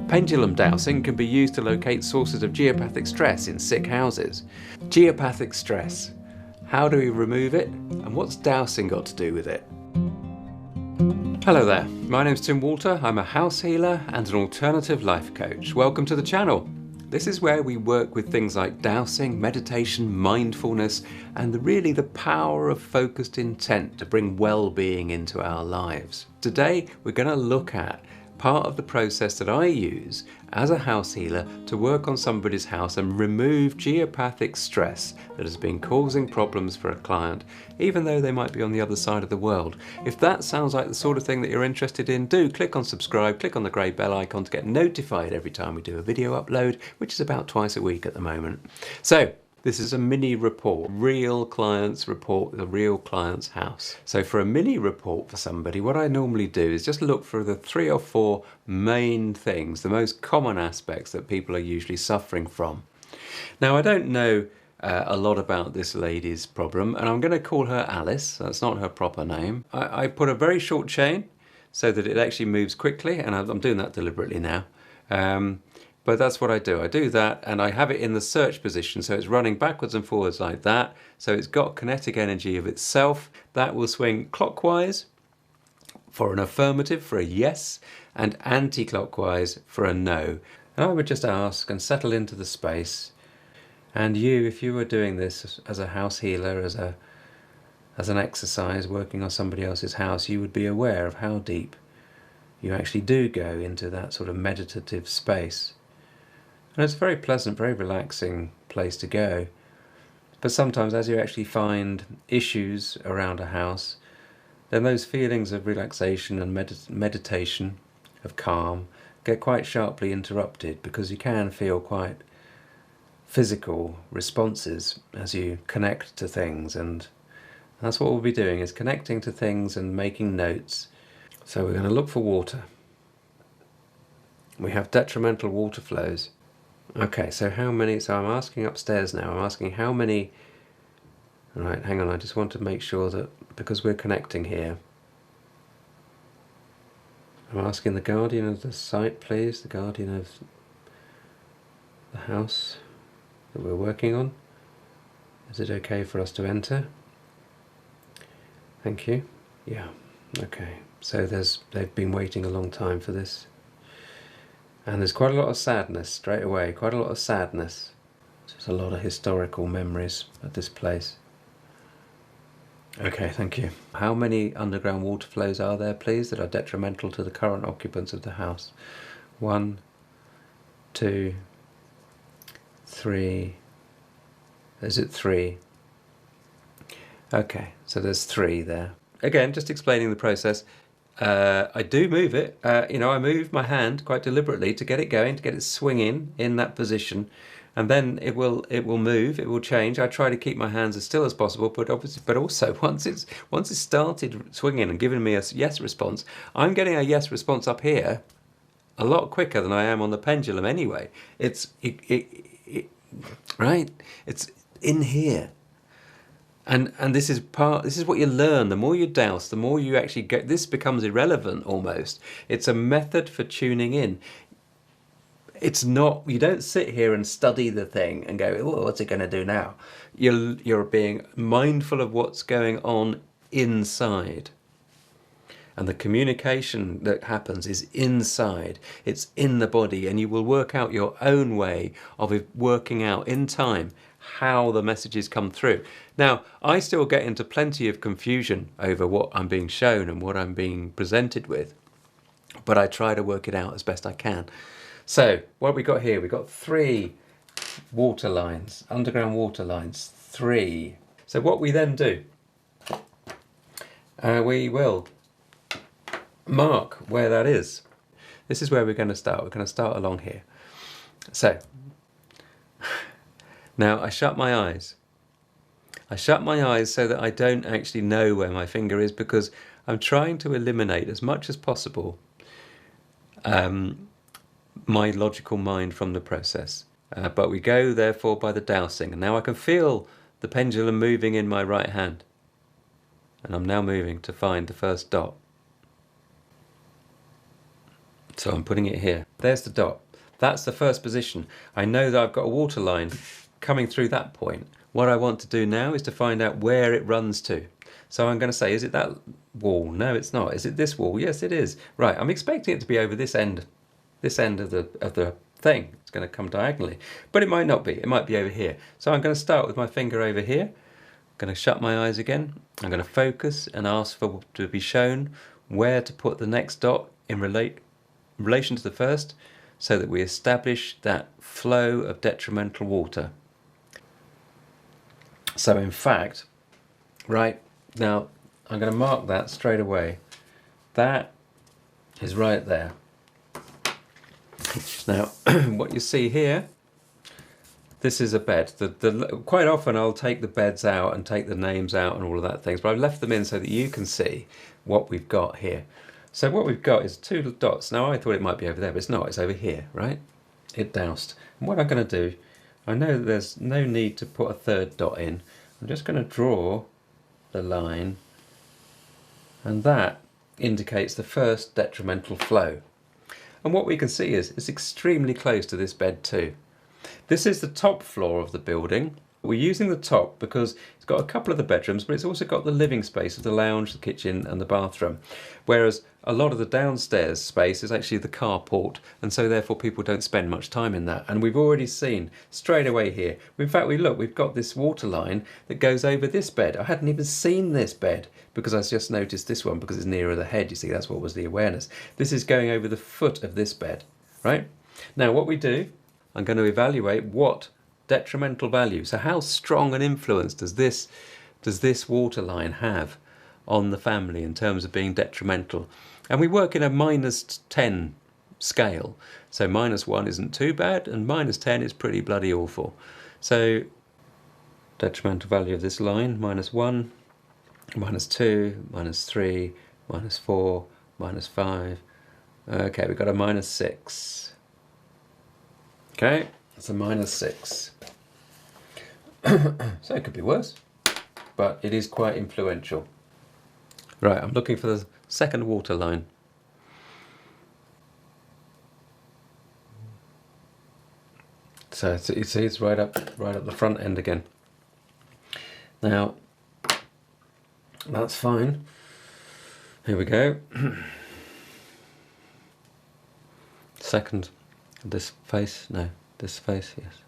Pendulum dowsing can be used to locate sources of geopathic stress in sick houses. Geopathic stress. How do we remove it? And what's dowsing got to do with it? Hello there, my name's Tim Walter. I'm a house healer and an alternative life coach. Welcome to the channel. This is where we work with things like dowsing, meditation, mindfulness, and really the power of focused intent to bring well-being into our lives. Today, we're going to look at part of the process that I use as a house healer to work on somebody's house and remove geopathic stress that has been causing problems for a client, even though they might be on the other side of the world. If that sounds like the sort of thing that you're interested in, do click on subscribe, click on the grey bell icon to get notified every time we do a video upload, which is about twice a week at the moment. So, this is a mini report, real clients report the real client's house. So for a mini report for somebody, what I normally do is just look for the 3 or 4 main things, the most common aspects that people are usually suffering from. Now I don't know a lot about this lady's problem, and I'm going to call her Alice. That's not her proper name. I put a very short chain so that it actually moves quickly, and I'm doing that deliberately now. But that's what I do. I do that and I have it in the search position, so it's running backwards and forwards like that. So it's got kinetic energy of itself. That will swing clockwise for an affirmative, for a yes, and anti-clockwise for a no. And I would just ask and settle into the space. And you, if you were doing this as a house healer, as an exercise, working on somebody else's house, you would be aware of how deep you actually do go into that sort of meditative space. And it's a very pleasant, very relaxing place to go. But sometimes as you actually find issues around a house, then those feelings of relaxation and meditation, of calm, get quite sharply interrupted, because you can feel quite physical responses as you connect to things. And that's what we'll be doing, is connecting to things and making notes. So we're going to look for water. We have detrimental water flows. Okay, so how many, so I'm asking upstairs now, I'm asking how many, right, hang on, I just want to make sure that, because we're connecting here, I'm asking the guardian of the site, please, the guardian of the house that we're working on. Is it okay for us to enter? Thank you. Yeah, okay, so they've been waiting a long time for this. And there's quite a lot of sadness straight away, quite a lot of sadness. There's a lot of historical memories at this place. Okay, thank you. How many underground water flows are there, please, that are detrimental to the current occupants of the house? 1, 2, 3. Is it 3? Okay, so there's 3 there. Again, just explaining the process. I do move it, I move my hand quite deliberately to get it going, to get it swinging in that position, and then it will move, it will change. I try to keep my hands as still as possible, but also once it's started swinging and giving me a yes response, I'm getting a yes response up here a lot quicker than I am on the pendulum anyway. Right? It's in here. And this is what you learn. The more you douse, the more you actually get. This becomes irrelevant almost. It's a method for tuning in. It's not. You don't sit here and study the thing and go, "Oh, what's it going to do now?" You're being mindful of what's going on inside. And the communication that happens is inside. It's in the body, and you will work out your own way of working out in time how the messages come through. Now, I still get into plenty of confusion over what I'm being shown and what I'm being presented with, but I try to work it out as best I can. So, what have we got here? We've got 3 water lines, underground water lines, 3. So what we then do, we will mark where that is. This is where we're going to start. We're going to start along here. So, now I shut my eyes. I shut my eyes so that I don't actually know where my finger is, because I'm trying to eliminate as much as possible my logical mind from the process. But we go therefore by the dowsing, and now I can feel the pendulum moving in my right hand. And I'm now moving to find the first dot. So I'm putting it here. There's the dot. That's the first position. I know that I've got a water line coming through that point. What I want to do now is to find out where it runs to. So I'm going to say, is it that wall? No, it's not. Is it this wall? Yes, it is. Right, I'm expecting it to be over this end of the thing. It's going to come diagonally, but it might not be. It might be over here. So I'm going to start with my finger over here. I'm going to shut my eyes again. I'm going to focus and ask for to be shown where to put the next dot in relation to the first, so that we establish that flow of detrimental water. So in fact, right now, I'm going to mark that straight away. That is right there. Now, what you see here, this is a bed. Quite often I'll take the beds out and take the names out and all of that things, but I've left them in so that you can see what we've got here. So what we've got is two dots. Now I thought it might be over there, but it's not. It's over here, right? It doused. And what I'm going to do, I know that there's no need to put a third dot in. I'm just going to draw the line, and that indicates the first detrimental flow. And what we can see is it's extremely close to this bed too. This is the top floor of the building. We're using the top because it's got a couple of the bedrooms, but it's also got the living space of the lounge, the kitchen and the bathroom. Whereas a lot of the downstairs space is actually the carport, and so therefore people don't spend much time in that. And we've already seen straight away here, in fact we've got this water line that goes over this bed. I hadn't even seen this bed because I just noticed this one because it's nearer the head. You see, that's what was the awareness. This is going over the foot of this bed, right? Now what we do, I'm going to evaluate what detrimental value. So how strong an influence does this water line have on the family in terms of being detrimental? And we work in a -10 scale. So -1 isn't too bad, and -10 is pretty bloody awful. So detrimental value of this line, -1, -2, -3, -4, -5. Okay, we've got a -6. Okay, it's a -6. So it could be worse, but it is quite influential. Right, I'm looking for the second water line. So you see it's right up the front end again. Now, that's fine. Here we go. Second, this face, no, this face, yes.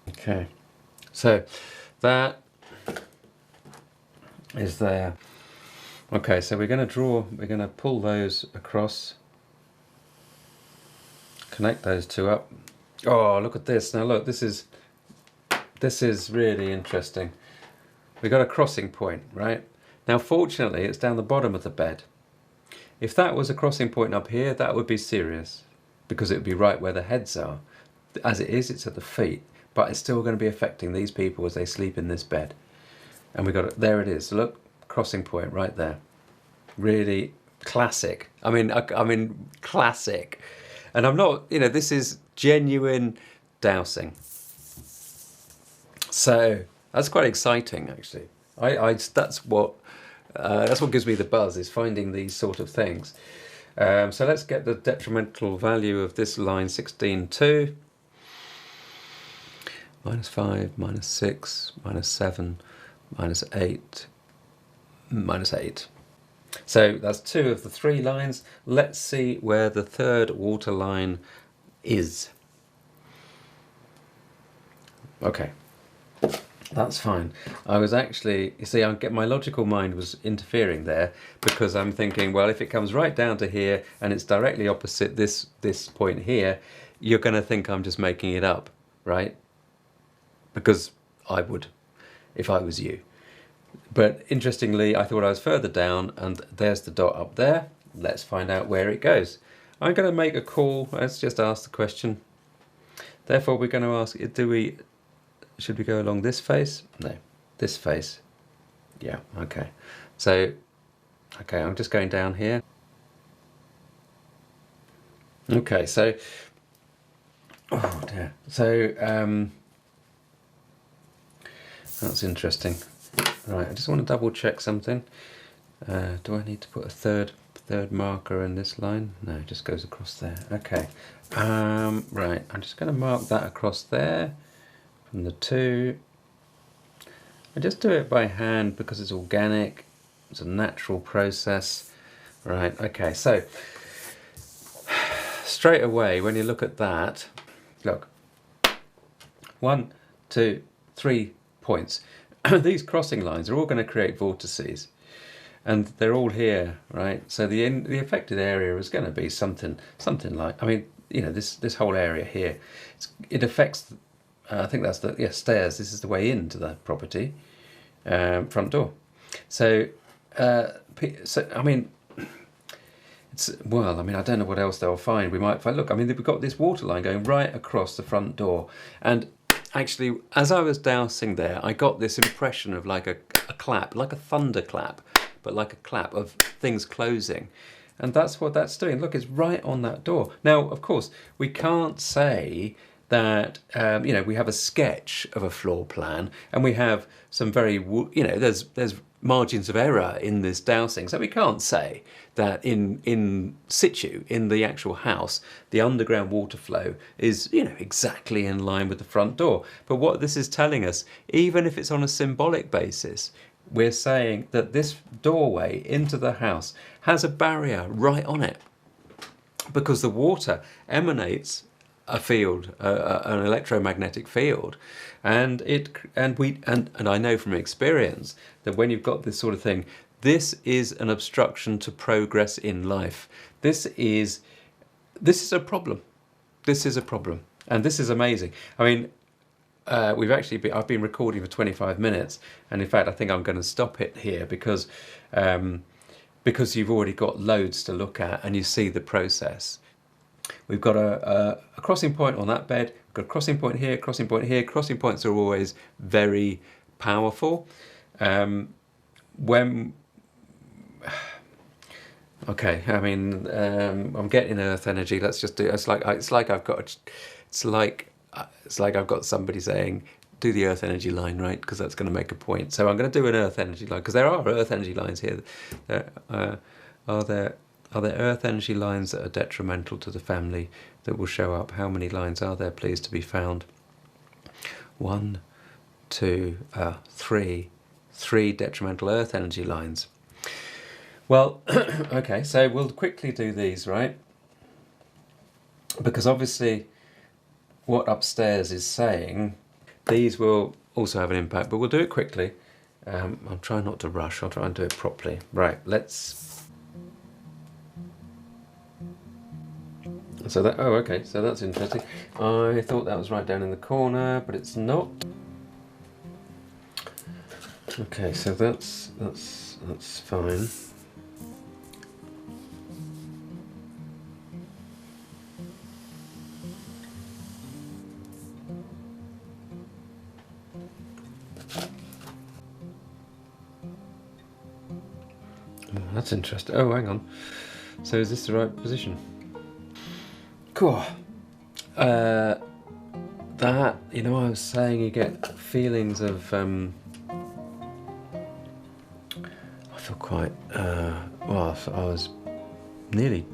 Okay, so that is there. Okay, so we're going to pull those across, connect those two up. Oh, look at this. Now look, this is really interesting. We've got a crossing point, right? Now fortunately it's down the bottom of the bed. If that was a crossing point up here, that would be serious, because it would be right where the heads are. As it is, it's at the feet. But it's still going to be affecting these people as they sleep in this bed. And we got it, there it is. So look, crossing point right there. Really classic. I mean classic. And I'm not, you know, this is genuine dowsing. So that's quite exciting, actually. That's what gives me the buzz, is finding these sort of things. So let's get the detrimental value of this line 16.2. -5, -6, -7, -8, -8. So that's 2 of the 3 lines. Let's see where the third water line is. Okay, that's fine. I was actually, you see, my logical mind was interfering there, because I'm thinking, well, if it comes right down to here and it's directly opposite this point here, you're going to think I'm just making it up, right? Because I would, if I was you. But interestingly, I thought I was further down, and there's the dot up there. Let's find out where it goes. I'm going to make a call. Let's just ask the question. Therefore, we're going to ask, should we go along this face? No, this face. Yeah, okay. So, okay, I'm just going down here. Okay, so, oh dear. So, that's interesting. Right, I just want to double check something. Do I need to put a third marker in this line? No, it just goes across there. Okay. Right, I'm just going to mark that across there from the 2. I just do it by hand because it's organic. It's a natural process. Right, okay, so straight away when you look at that, look, 1, 2, 3 points. These crossing lines are all going to create vortices, and they're all here, right? So the affected area is going to be something like, I mean, you know, this whole area here, it affects. I think that's the stairs. This is the way into the property, front door. So I mean, well, I mean, I don't know what else they'll find. We might find, look, I mean, we've got this water line going right across the front door. And actually, as I was dowsing there, I got this impression of like a clap, like a thunderclap, but like a clap of things closing. And that's what that's doing. Look, it's right on that door. Now, of course, we can't say that, you know, we have a sketch of a floor plan and we have some very, you know, there's margins of error in this dowsing. So we can't say that in situ, in the actual house, the underground water flow is, you know, exactly in line with the front door. But what this is telling us, even if it's on a symbolic basis, we're saying that this doorway into the house has a barrier right on it, because the water emanates a field, an electromagnetic field, and I know from experience that when you've got this sort of thing, this is an obstruction to progress in life. This is a problem. This is a problem, and this is amazing. I mean, I've been recording for 25 minutes, and in fact I think I'm going to stop it here because you've already got loads to look at and you see the process. We've got a crossing point on that bed, we've got a crossing point here, crossing point here. Crossing points are always very powerful. Okay, I mean, I'm getting earth energy. Let's just do. It's like I've got somebody saying, do the earth energy line, right? Because that's going to make a point. So I'm going to do an earth energy line, because there are earth energy lines here. Are there earth energy lines that are detrimental to the family that will show up? How many lines are there, please, to be found? 1, 2, 3. 3 detrimental earth energy lines. Well, okay, so we'll quickly do these, right? Because obviously what upstairs is saying, these will also have an impact, but we'll do it quickly. I'll try not to rush, I'll try and do it properly. Right, let's... So that, oh, okay, so that's interesting. I thought that was right down in the corner, but it's not. Okay, so that's fine. Oh, that's interesting. Oh, hang on. So is this the right position? Cool. That, you know, I was saying you get feelings of, I feel quite, well, I was nearly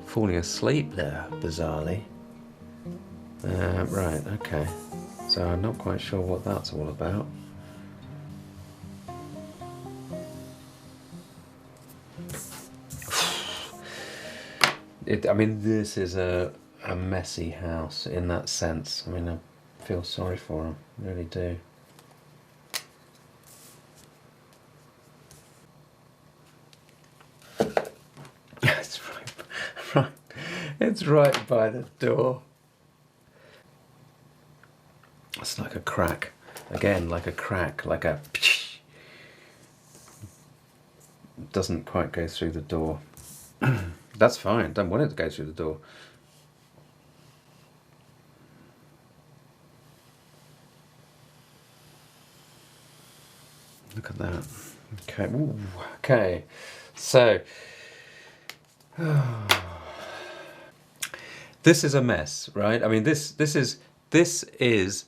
falling asleep there, bizarrely. Right, okay. So I'm not quite sure what that's all about. I mean, this is a messy house in that sense. I mean, I feel sorry for them, I really do. It's right, it's right by the door. It's like a crack, again, like a crack, like a... Doesn't quite go through the door. That's fine, don't want it to go through the door. Look at that. Okay, ooh, okay. So, this is a mess, right? I mean, this is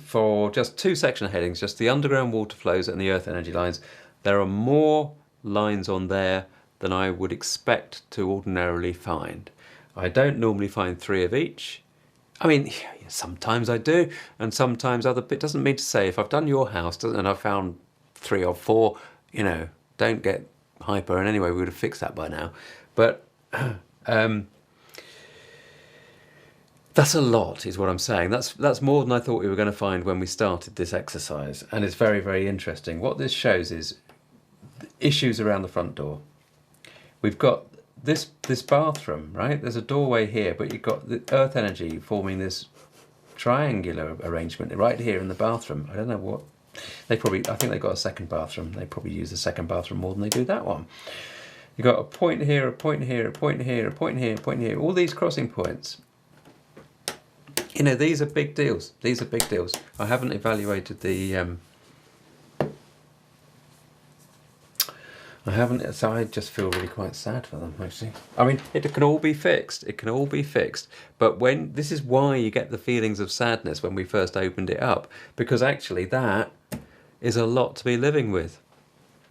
for just 2 section headings, just the underground water flows and the earth energy lines. There are more lines on there than I would expect to ordinarily find. I don't normally find 3 of each. I mean, sometimes I do, and sometimes other bit. Doesn't mean to say if I've done your house and I've found 3 or 4, you know, don't get hyper. And anyway, we would have fixed that by now. But that's a lot, is what I'm saying. That's more than I thought we were going to find when we started this exercise, and it's very, very interesting. What this shows is issues around the front door. We've got this bathroom, right? There's a doorway here, but you've got the earth energy forming this triangular arrangement right here in the bathroom. I don't know what I think they've got a second bathroom. They probably use the second bathroom more than they do that one. You've got a point here, a point here, a point here, a point here, a point here. All these crossing points. You know, these are big deals. These are big deals. I haven't evaluated the so I just feel really quite sad for them, actually. I mean, it can all be fixed. It can all be fixed. But this is why you get the feelings of sadness when we first opened it up, because actually that is a lot to be living with.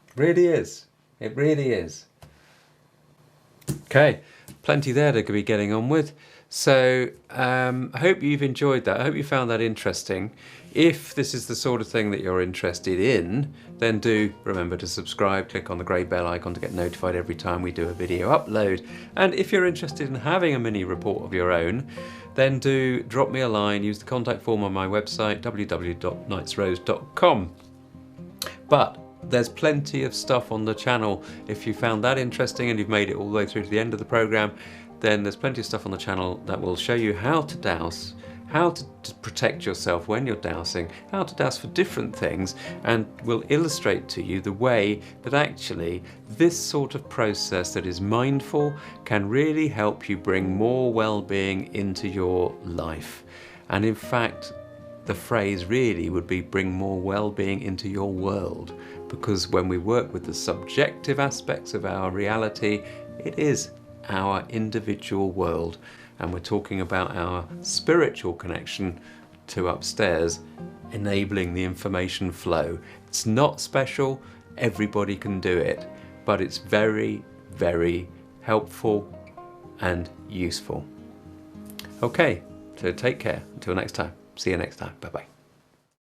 It really is. It really is. Okay, plenty there to be getting on with. So I hope you've enjoyed that. I hope you found that interesting. If this is the sort of thing that you're interested in, then do remember to subscribe. Click on the grey bell icon to get notified every time we do a video upload. And if you're interested in having a mini report of your own, then do drop me a line. Use the contact form on my website, www.knightsrose.com. But there's plenty of stuff on the channel. If you found that interesting and you've made it all the way through to the end of the program, then there's plenty of stuff on the channel that will show you how to dowse, how to protect yourself when you're dowsing, how to dowse for different things, and will illustrate to you the way that actually this sort of process that is mindful can really help you bring more well-being into your life. And in fact, the phrase really would be bring more well-being into your world, because when we work with the subjective aspects of our reality, it is our individual world, and we're talking about our spiritual connection to upstairs, enabling the information flow. It's not special, everybody can do it, but it's very, very helpful and useful. Okay, so take care. Until next time. See you next time. Bye-bye.